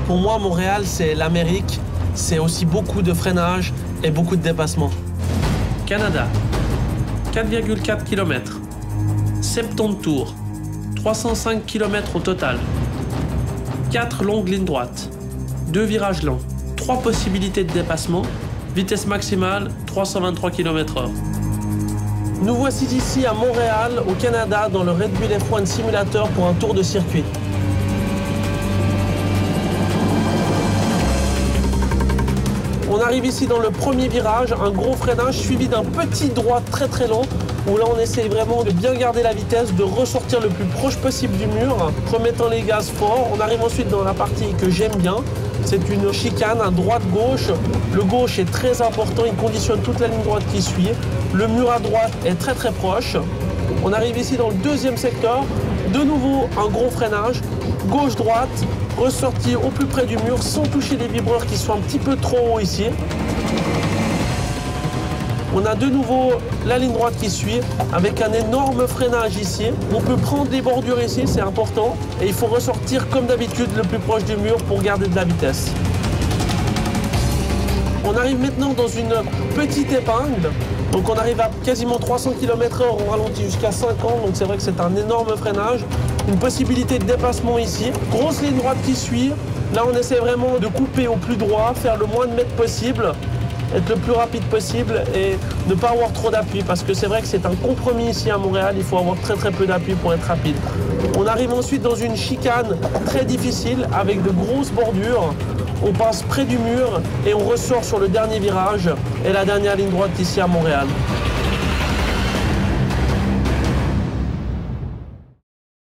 Pour moi, Montréal, c'est l'Amérique. C'est aussi beaucoup de freinage et beaucoup de dépassement. Canada, 4,4 km, 70 tours, 305 km au total, 4 longues lignes droites, 2 virages lents, 3 possibilités de dépassement, vitesse maximale 323 km/h. Nous voici ici à Montréal, au Canada, dans le Red Bull F1 Simulator pour un tour de circuit. On arrive ici dans le premier virage, un gros freinage suivi d'un petit droit très très long où là on essaye vraiment de bien garder la vitesse, de ressortir le plus proche possible du mur, remettant les gaz forts. On arrive ensuite dans la partie que j'aime bien. C'est une chicane, un droite-gauche. Le gauche est très important, il conditionne toute la ligne droite qui suit. Le mur à droite est très très proche. On arrive ici dans le deuxième secteur. De nouveau, un gros freinage. Gauche-droite, ressorti au plus près du mur sans toucher les vibreurs qui sont un petit peu trop hauts ici. On a de nouveau la ligne droite qui suit avec un énorme freinage ici. On peut prendre des bordures ici, c'est important. Et il faut ressortir comme d'habitude le plus proche du mur pour garder de la vitesse. On arrive maintenant dans une petite épingle. Donc on arrive à quasiment 300 km/h, on ralentit jusqu'à 50, donc c'est vrai que c'est un énorme freinage. Une possibilité de dépassement ici. Grosse ligne droite qui suit. Là on essaie vraiment de couper au plus droit, faire le moins de mètres possible, être le plus rapide possible et ne pas avoir trop d'appui parce que c'est vrai que c'est un compromis ici à Montréal, il faut avoir très très peu d'appui pour être rapide. On arrive ensuite dans une chicane très difficile avec de grosses bordures. On passe près du mur et on ressort sur le dernier virage et la dernière ligne droite ici à Montréal.